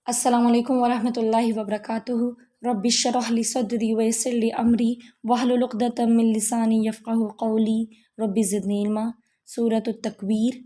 السلام علیکم ورحمۃ اللہ وبرکاتہ۔ رب اشرح لی صدری ویسر لی امری واحلل عقدۃ من لسانی یفقہوا قولی رب زدنی علما۔ سورۃ التکویر۔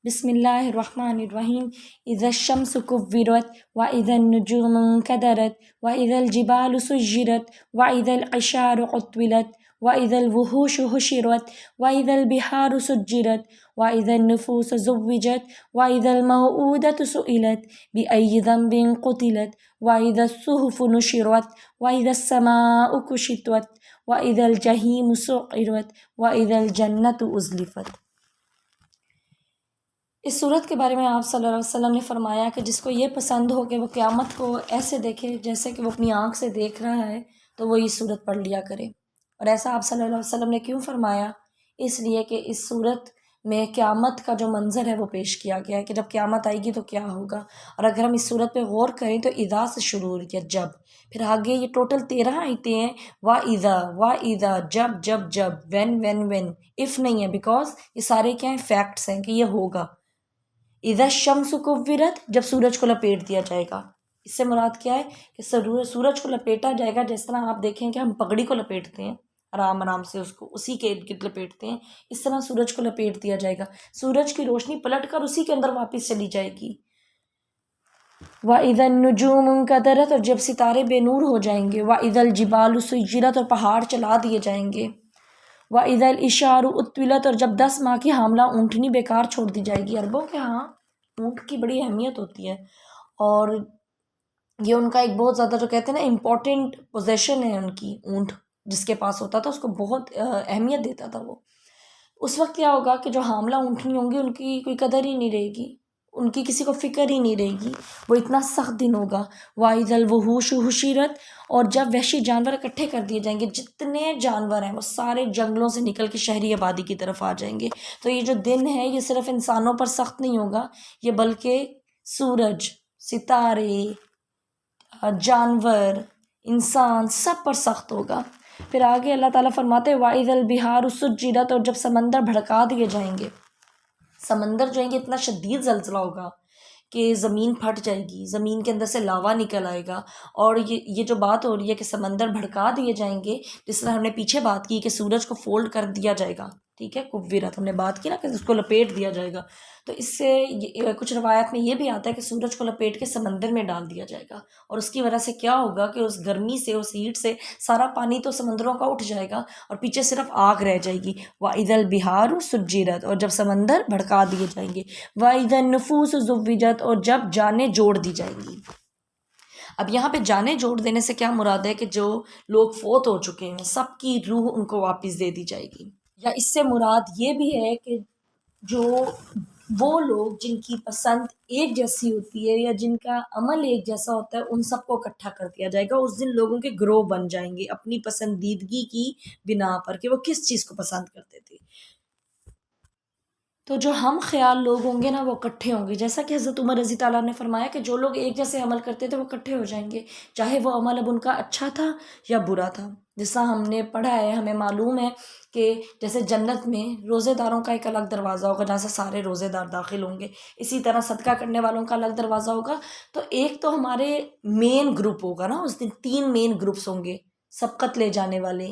بسم اللہ الرحمن الرحیم۔ اذا الشمس کورت واذا النجوم انکدرت واذا الجبال سجرت واذا العشار عطلت واذا الوحوش حشرت واذا البحار سجرت واذا النفوس زوجت واذا الموءودة سئلت بأي ذنب قتلت واذا الصحف نشرت واذا السماء كشطت واذا الجحيم سعرت واذا الجنة ازلفت۔ اس صورت کے بارے میں آپ صلی اللہ علیہ وسلم نے فرمایا کہ جس کو یہ پسند ہو کہ وہ قیامت کو ایسے دیکھے جیسے کہ وہ اپنی آنکھ سے دیکھ رہا ہے تو وہ یہ صورت پڑھ لیا کرے۔ اور ایسا آپ صلی اللہ علیہ وسلم نے کیوں فرمایا؟ اس لیے کہ اس صورت میں قیامت کا جو منظر ہے وہ پیش کیا گیا ہے کہ جب قیامت آئے گی تو کیا ہوگا۔ اور اگر ہم اس صورت پہ غور کریں تو اذا سے شروع ہوئی ہے، جب، پھر آگے یہ ٹوٹل 13 آیتیں ہیں، وا اذا جب جب جب، وین اف نہیں ہے، بیکاز یہ سارے کیا ہیں، فیکٹس ہیں کہ یہ ہوگا۔ اذا الشمس کورت، جب سورج کو لپیٹ دیا جائے گا۔ اس سے مراد کیا ہے کہ سورج کو لپیٹا جائے گا، جس طرح آپ دیکھیں کہ ہم پگڑی کو لپیٹتے ہیں، آرام سے اس کو اسی کے ارد گرد لپیٹتے ہیں، اس طرح سورج کو لپیٹ دیا جائے گا۔ سورج کی روشنی پلٹ کر اسی کے اندر واپس چلی جائے گی۔ وَإِذَا النُّجُومُ انکدرت، اور جب ستارے بے نور ہو جائیں گے۔ وَإِذَا الْجِبَالُ سُيِّرَتْ، اور پہاڑ چلا دیے جائیں گے۔ وَإِذَا الْإِشَارُ عُطِّلَتْ، اور جب 10 ماہ کی حاملہ اونٹنی بیکار چھوڑ دی جائے گی۔ عربوں کے ہاں اونٹ کی بڑی اہمیت ہوتی ہے، اور یہ ان کا ایک بہت زیادہ جو کہتے ہیں نا امپورٹنٹ پوزیشن ہے، ان کی اونٹ جس کے پاس ہوتا تھا اس کو بہت اہمیت دیتا تھا وہ۔ اس وقت کیا ہوگا کہ جو حاملہ اونٹنی ہوں گی ان کی کوئی قدر ہی نہیں رہے گی، ان کی کسی کو فکر ہی نہیں رہے گی، وہ اتنا سخت دن ہوگا۔ وَإِذَا الْوُحُوشُ حُشِرَتْ، اور جب وحشی جانور اکٹھے کر دیے جائیں گے، جتنے جانور ہیں وہ سارے جنگلوں سے نکل کے شہری آبادی کی طرف آ جائیں گے۔ تو یہ جو دن ہے یہ صرف انسانوں پر سخت نہیں ہوگا، یہ بلکہ سورج، ستارے، جانور، انسان سب پر سخت ہوگا۔ پھر آگے اللہ تعالیٰ فرماتے ہیں وَإِذَا الْبِحَارُ سُجِّرَتْ، اور جب سمندر بھڑکا دیے جائیں گے۔ سمندر جو ہے یہ اتنا شدید زلزلہ ہوگا کہ زمین پھٹ جائے گی، زمین کے اندر سے لاوا نکل آئے گا، اور یہ جو بات ہو رہی ہے کہ سمندر بھڑکا دیے جائیں گے، جس طرح ہم نے پیچھے بات کی کہ سورج کو فولڈ کر دیا جائے گا، ٹھیک ہے، کورت ہم نے بات کی نا کہ اس کو لپیٹ دیا جائے گا، تو اس سے کچھ روایات میں یہ بھی آتا ہے کہ سورج کو لپیٹ کے سمندر میں ڈال دیا جائے گا، اور اس کی وجہ سے کیا ہوگا کہ اس گرمی سے، اس ہیٹ سے سارا پانی تو سمندروں کا اٹھ جائے گا اور پیچھے صرف آگ رہ جائے گی۔ وَإِذَا الْبِحَارُ سُجِّرَتْ، اور جب سمندر بھڑکا دیے جائیں گے۔ وَإِذَا النُّفُوسُ زُوِّجَتْ، اور جب جانیں جوڑ دی جائیں گی۔ اب یہاں پہ جانیں جوڑ دینے سے کیا مراد ہے کہ جو لوگ فوت ہو چکے ہیں سب کی روح ان کو واپس دے دی جائے گی، یا اس سے مراد یہ بھی ہے کہ جو وہ لوگ جن کی پسند ایک جیسی ہوتی ہے یا جن کا عمل ایک جیسا ہوتا ہے ان سب کو اکٹھا کر دیا جائے گا۔ اس دن لوگوں کے گروہ بن جائیں گے اپنی پسندیدگی کی بنا پر کہ وہ کس چیز کو پسند کرتے تھے۔ تو جو ہم خیال لوگ ہوں گے نا وہ اکٹھے ہوں گے، جیسا کہ حضرت عمر رضی اللہ عنہ نے فرمایا کہ جو لوگ ایک جیسے عمل کرتے تھے وہ اکٹھے ہو جائیں گے، چاہے وہ عمل اب ان کا اچھا تھا یا برا تھا۔ جیسا ہم نے پڑھا ہے، ہمیں معلوم ہے کہ جیسے جنت میں روزے داروں کا ایک الگ دروازہ ہوگا جہاں سے سارے روزے دار داخل ہوں گے، اسی طرح صدقہ کرنے والوں کا الگ دروازہ ہوگا۔ تو ایک تو ہمارے مین گروپ ہوگا نا اس دن، 3 مین گروپس ہوں گے، سبقت لے جانے والے،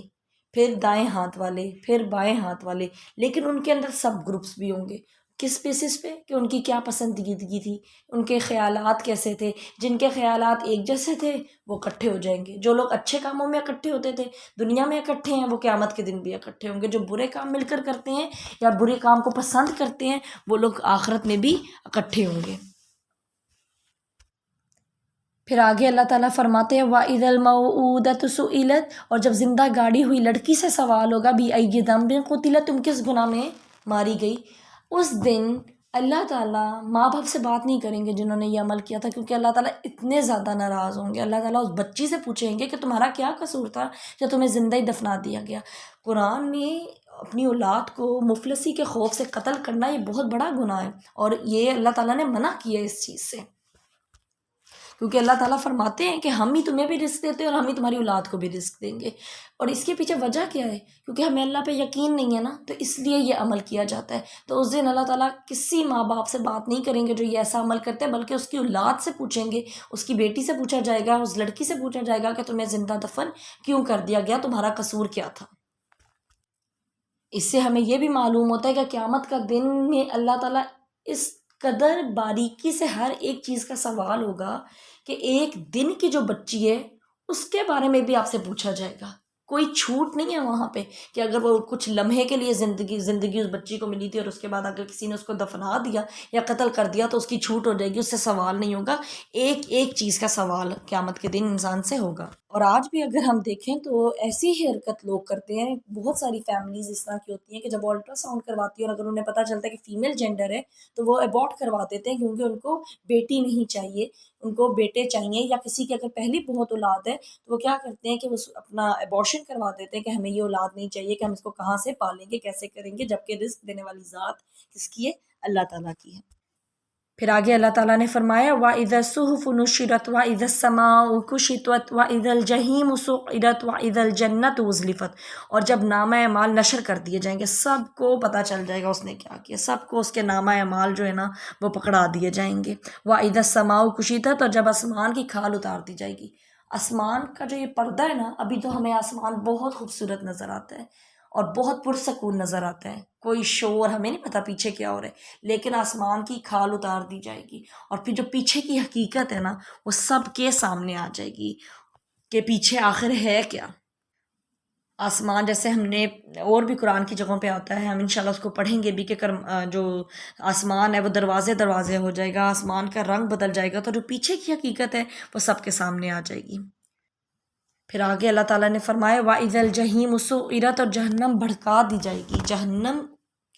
پھر دائیں ہاتھ والے، پھر بائیں ہاتھ والے، لیکن ان کے اندر سب گروپس بھی ہوں گے۔ کس بیسس پہ؟ کہ ان کی کیا پسندیدگی تھی، ان کے خیالات کیسے تھے۔ جن کے خیالات ایک جیسے تھے وہ اکٹھے ہو جائیں گے، جو لوگ اچھے کاموں میں اکٹھے ہوتے تھے دنیا میں اکٹھے ہیں وہ قیامت کے دن بھی اکٹھے ہوں گے، جو برے کام مل کر کرتے ہیں یا برے کام کو پسند کرتے ہیں وہ لوگ آخرت میں بھی اکٹھے ہوں گے۔ پھر آگے اللہ تعالیٰ فرماتے ہیں وَإِذَا الْمَوْءُودَةُ سُئِلَتْ، اور جب زندہ گاڑی ہوئی لڑکی سے سوال ہوگا بِأَيِّ ذَنبٍ قُتِلَتْ، تم کس گناہ میں ماری گئی۔ اس دن اللہ تعالیٰ ماں باپ سے بات نہیں کریں گے جنہوں نے یہ عمل کیا تھا، کیونکہ اللہ تعالیٰ اتنے زیادہ ناراض ہوں گے۔ اللہ تعالیٰ اس بچی سے پوچھیں گے کہ تمہارا کیا قصور تھا جو تمہیں زندہ ہی دفنا دیا گیا۔ قرآن میں اپنی اولاد کو مفلسی کے خوف سے قتل کرنا یہ بہت بڑا گناہ ہے، اور یہ اللہ تعالیٰ نے منع کیا ہے اس چیز سے، کیونکہ اللہ تعالیٰ فرماتے ہیں کہ ہم ہی تمہیں بھی رزق دیتے ہیں اور ہم ہی تمہاری اولاد کو بھی رزق دیں گے. اور اس کے پیچھے وجہ کیا ہے؟ کیونکہ ہمیں اللہ پہ یقین نہیں ہے نا، تو اس لیے یہ عمل کیا جاتا ہے. تو اس دن اللہ تعالیٰ کسی ماں باپ سے بات نہیں کریں گے جو یہ ایسا عمل کرتے ہیں، بلکہ اس کی اولاد سے پوچھیں گے. اس کی بیٹی سے پوچھا جائے گا، اس لڑکی سے پوچھا جائے گا کہ تمہیں زندہ دفن کیوں کر دیا گیا، تمہارا قصور کیا تھا. اس سے ہمیں یہ بھی معلوم ہوتا ہے کہ قیامت کا دن میں اللہ تعالیٰ اس قدر باریکی سے ہر ایک چیز کا سوال ہوگا کہ ایک دن کی جو بچی ہے اس کے بارے میں بھی آپ سے پوچھا جائے گا. کوئی چھوٹ نہیں ہے وہاں پہ کہ اگر وہ کچھ لمحے کے لیے زندگی اس بچی کو ملی تھی اور اس کے بعد اگر کسی نے اس کو دفنا دیا یا قتل کر دیا تو اس کی چھوٹ ہو جائے گی، اس سے سوال نہیں ہوگا. ایک ایک چیز کا سوال قیامت کے دن انسان سے ہوگا. اور آج بھی اگر ہم دیکھیں تو ایسی ہی حرکت لوگ کرتے ہیں. بہت ساری فیملیز اس طرح کی ہوتی ہیں کہ جب وہ الٹرا ساؤنڈ کرواتی ہیں اور اگر انہیں پتہ چلتا ہے کہ فیمیل جینڈر ہے تو وہ ابورٹ کروا دیتے ہیں، کیونکہ ان کو بیٹی نہیں چاہیے، ان کو بیٹے چاہیے. یا کسی کی اگر پہلی بہت اولاد ہے تو وہ کیا کرتے ہیں کہ وہ اپنا ابورشن کروا دیتے ہیں کہ ہمیں یہ اولاد نہیں چاہیے، کہ ہم اس کو کہاں سے پالیں گے، کیسے کریں گے، جبکہ رزق دینے والی ذات کس کی ہے؟ اللہ تعالیٰ کی ہے. پھر آگے اللہ تعالیٰ نے فرمایا وَإِذَا الصُّحُفُ نُشِّرَتْ وَإِذَا السَّمَاءُ كُشِطَتْ وَإِذَا الْجَحِيمُ سُعِّرَتْ وَإِذَا الْجَنَّةُ أُزْلِفَتْ. اور جب نامہ اعمال نشر کر دیے جائیں گے، سب کو پتہ چل جائے گا اس نے کیا کیا، سب کو اس کے نامہ اعمال جو ہے نا وہ پکڑا دیے جائیں گے. وَإِذَا السَّمَاءُ كُشِطَتْ. اور جب آسمان کی کھال اتار دی جائے گی. آسمان کا جو یہ پردہ ہے نا، ابھی تو ہمیں آسمان بہت خوبصورت نظر آتا ہے اور بہت پرسکون نظر آتا ہے، کوئی شور، ہمیں نہیں پتہ پیچھے کیا ہو رہا ہے. لیکن آسمان کی کھال اتار دی جائے گی اور پھر جو پیچھے کی حقیقت ہے نا وہ سب کے سامنے آ جائے گی کہ پیچھے آخر ہے کیا. آسمان جیسے ہم نے اور بھی قرآن کی جگہوں پہ آتا ہے، ہم انشاءاللہ اس کو پڑھیں گے بھی کہ جو آسمان ہے وہ دروازے دروازے ہو جائے گا، آسمان کا رنگ بدل جائے گا، تو جو پیچھے کی حقیقت ہے وہ سب کے سامنے آ جائے گی. پھر آگے اللہ تعالیٰ نے فرمایا وَإِذَا الْجَحِيمُ سُعِّرَتْ. اور جہنم بھڑکا دی جائے گی. جہنم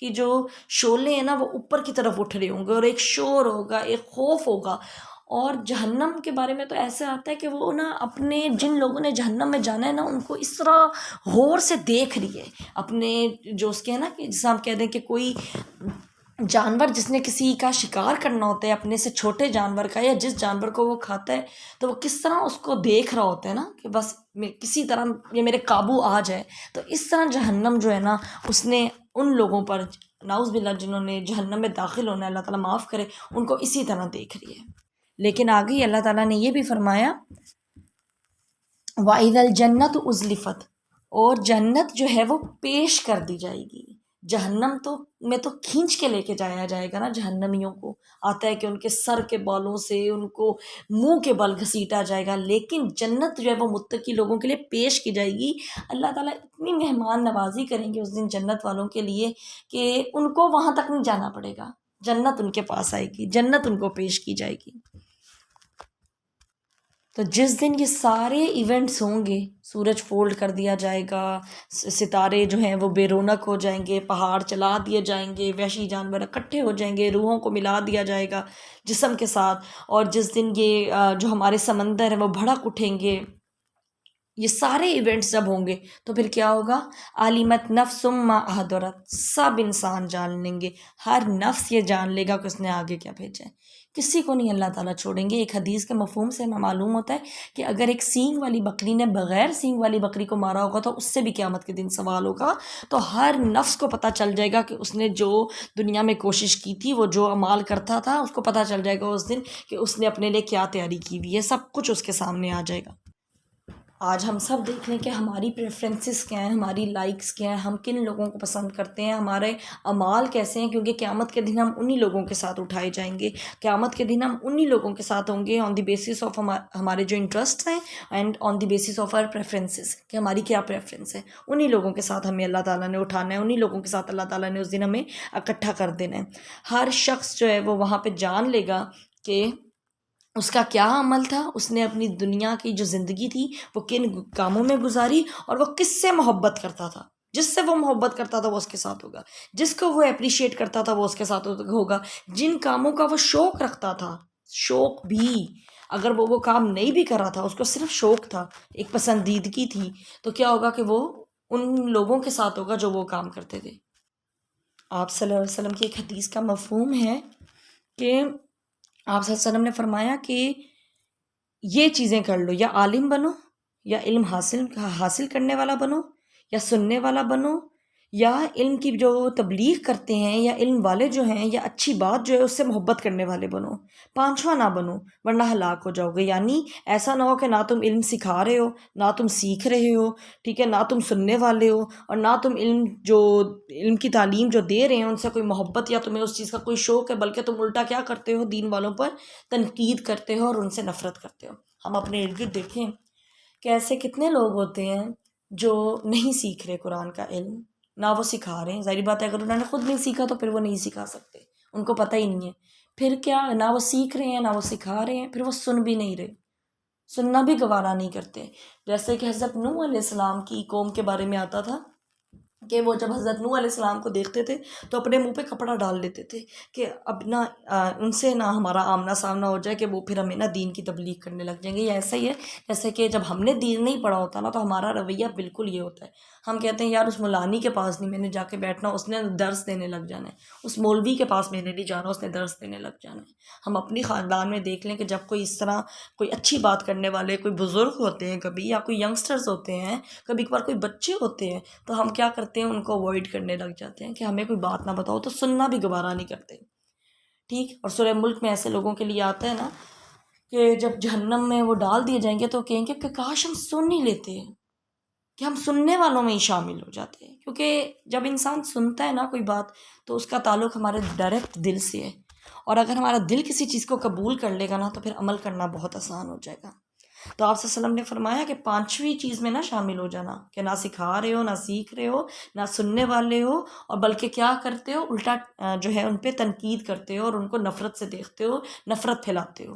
کی جو شعلے ہیں نا وہ اوپر کی طرف اٹھ رہے ہوں گے اور ایک شور ہوگا، ایک خوف ہوگا. اور جہنم کے بارے میں تو ایسا آتا ہے کہ وہ نا اپنے جن لوگوں نے جہنم میں جانا ہے نا ان کو اس طرح غور سے دیکھ رہی ہے. اپنے جو اس کے ہے نا کہ جیسے ہم کہہ دیں کہ کوئی جانور جس نے کسی کا شکار کرنا ہوتا ہے اپنے سے چھوٹے جانور کا، یا جس جانور کو وہ کھاتا ہے، تو وہ کس طرح اس کو دیکھ رہا ہوتا ہے نا کہ بس کسی طرح یہ میرے قابو آ جائے. تو اس طرح جہنم جو ہے نا اس نے ان لوگوں پر نعوذ باللہ جنہوں نے جہنم میں داخل ہونا ہے، اللہ تعالیٰ معاف کرے، ان کو اسی طرح دیکھ رہی ہے. لیکن آگے ہی اللہ تعالیٰ نے یہ بھی فرمایا وَإِذَا الْجَنَّةُ أُزْلِفَتْ. اور جنت جو ہے وہ پیش کر دی جائے گی. جہنم میں تو کھینچ کے لے کے جایا جائے گا نا جہنمیوں کو. آتا ہے کہ ان کے سر کے بالوں سے ان کو منہ کے بل گھسیٹا جائے گا، لیکن جنت جو ہے وہ متقی لوگوں کے لیے پیش کی جائے گی. اللہ تعالیٰ اتنی مہمان نوازی کریں گے اس دن جنت والوں کے لیے کہ ان کو وہاں تک نہیں جانا پڑے گا، جنت ان کے پاس آئے گی، جنت ان کو پیش کی جائے گی. تو جس دن یہ سارے ایونٹس ہوں گے، سورج فولڈ کر دیا جائے گا، ستارے جو ہیں وہ بے رونق ہو جائیں گے، پہاڑ چلا دیے جائیں گے، وحشی جانور اکٹھے ہو جائیں گے، روحوں کو ملا دیا جائے گا جسم کے ساتھ. اور جس دن یہ جو ہمارے سمندر ہیں وہ بھڑک اٹھیں گے، یہ سارے ایونٹس جب ہوں گے تو پھر کیا ہوگا؟ عالمت نفس ما احضرت. سب انسان جان لیں گے، ہر نفس یہ جان لے گا کہ اس نے آگے کیا بھیجا ہے. کسی کو نہیں اللہ تعالیٰ چھوڑیں گے. ایک حدیث کے مفہوم سے ہمیں معلوم ہوتا ہے کہ اگر ایک سینگ والی بکری نے بغیر سینگ والی بکری کو مارا ہوگا تو اس سے بھی قیامت کے دن سوال ہوگا. تو ہر نفس کو پتہ چل جائے گا کہ اس نے جو دنیا میں کوشش کی تھی، وہ جو اعمال کرتا تھا، اس کو پتہ چل جائے گا اس دن کہ اس نے اپنے لیے کیا تیاری کی ہوئی ہے. سب کچھ اس کے سامنے آ جائے گا. آج ہم سب دیکھ لیں کہ ہماری پریفرنسز کیا ہیں، ہماری لائکس کیا ہیں، ہم کن لوگوں کو پسند کرتے ہیں، ہمارے اعمال کیسے ہیں. کیونکہ قیامت کے دن ہم انہی لوگوں کے ساتھ اٹھائے جائیں گے. قیامت کے دن ہم انہی لوگوں کے ساتھ ہوں گے آن دی بیسس آف ہمارے جو انٹرسٹ ہیں and on the basis of our preferences, کہ ہماری کیا پریفرنس ہے. انہی لوگوں کے ساتھ ہمیں اللہ تعالیٰ نے اٹھانا ہے، انہی لوگوں کے ساتھ اللہ تعالیٰ نے اس دن ہمیں اکٹھا کر دینا ہے. ہر شخص جو ہے وہ وہاں پہ جان لے گا کہ اس کا کیا عمل تھا، اس نے اپنی دنیا کی جو زندگی تھی وہ کن کاموں میں گزاری، اور وہ کس سے محبت کرتا تھا. جس سے وہ محبت کرتا تھا وہ اس کے ساتھ ہوگا، جس کو وہ اپریشیٹ کرتا تھا وہ اس کے ساتھ ہوگا. جن کاموں کا وہ شوق رکھتا تھا، شوق بھی اگر وہ کام نہیں بھی کر رہا تھا، اس کو صرف شوق تھا، ایک پسندیدگی تھی، تو کیا ہوگا کہ وہ ان لوگوں کے ساتھ ہوگا جو وہ کام کرتے تھے. آپ صلی اللہ علیہ وسلم کی ایک حدیث کا مفہوم ہے کہ آپ صلی اللہ علیہ وسلم نے فرمایا کہ یہ چیزیں کر لو، یا عالم بنو، یا علم حاصل کرنے والا بنو، یا سننے والا بنو، یا علم کی جو تبلیغ کرتے ہیں یا علم والے جو ہیں یا اچھی بات جو ہے اس سے محبت کرنے والے بنو، پانچواں نہ بنو ورنہ ہلاک ہو جاؤ گے۔ یعنی ایسا نہ ہو کہ نہ تم علم سکھا رہے ہو، نہ تم سیکھ رہے ہو، ٹھیک ہے، نہ تم سننے والے ہو، اور نہ تم علم کی تعلیم جو دے رہے ہیں ان سے کوئی محبت یا تمہیں اس چیز کا کوئی شوق ہے، بلکہ تم الٹا کیا کرتے ہو، دین والوں پر تنقید کرتے ہو اور ان سے نفرت کرتے ہو۔ ہم اپنے ارد گرد دیکھیں کہ ایسے کتنے لوگ ہوتے ہیں جو نہیں سیکھ رہے قرآن کا علم، نہ وہ سکھا رہے ہیں۔ ظاہری بات ہے اگر انہوں نے خود نہیں سیکھا تو پھر وہ نہیں سکھا سکتے، ان کو پتہ ہی نہیں ہے۔ پھر کیا، نہ وہ سیکھ رہے ہیں نہ وہ سکھا رہے ہیں، پھر وہ سن بھی نہیں رہے، سننا بھی گوارا نہیں کرتے۔ جیسے کہ حضرت نوح علیہ السلام کی قوم کے بارے میں آتا تھا کہ وہ جب حضرت نوح علیہ السلام کو دیکھتے تھے تو اپنے منہ پہ کپڑا ڈال لیتے تھے کہ اب نہ ان سے نہ ہمارا آمنا سامنا ہو جائے کہ وہ پھر ہمیں نہ دین کی تبلیغ کرنے لگ جائیں گے۔ یہ ایسا ہی ہے جیسے کہ جب ہم نے دین نہیں پڑھا ہوتا نا تو ہمارا رویہ بالکل یہ ہوتا ہے، ہم کہتے ہیں یار اس مولانی کے پاس نہیں میں نے جا کے بیٹھنا، اس نے درس دینے لگ جانا ہے، اس مولوی کے پاس میں نے نہیں جانا، اس نے درس دینے لگ جانا ہے۔ ہم اپنی خاندان میں دیکھ لیں کہ جب کوئی اس طرح کوئی اچھی بات کرنے والے کوئی بزرگ ہوتے ہیں کبھی، یا کوئی ینگسٹرز ہوتے ہیں، کبھی کبھار کوئی بچے ہوتے ہیں، تو ہم کیا کرتے ہیں، ان کو اوائڈ کرنے لگ جاتے ہیں کہ ہمیں کوئی بات نہ بتاؤ، تو سننا بھی گوارا نہیں کرتے، ٹھیک۔ اور سورہ ملک میں ایسے لوگوں کے لیے آتا ہے نا کہ جب جہنم میں وہ ڈال دیے جائیں گے تو کہیں گے کہ کاش ہم سن ہی لیتے، کہ ہم سننے والوں میں ہی شامل ہو جاتے ہیں۔ کیونکہ جب انسان سنتا ہے نا کوئی بات تو اس کا تعلق ہمارے ڈائریکٹ دل سے ہے، اور اگر ہمارا دل کسی چیز کو قبول کر لے گا نا تو پھر عمل کرنا بہت آسان ہو جائے گا۔ تو آپ صلی اللہ علیہ وسلم نے فرمایا کہ پانچویں چیز میں نہ شامل ہو جانا، کہ نہ سکھا رہے ہو، نہ سیکھ رہے ہو، نہ سننے والے ہو، اور بلکہ کیا کرتے ہو، الٹا جو ہے ان پہ تنقید کرتے ہو اور ان کو نفرت سے دیکھتے ہو، نفرت پھیلاتے ہو۔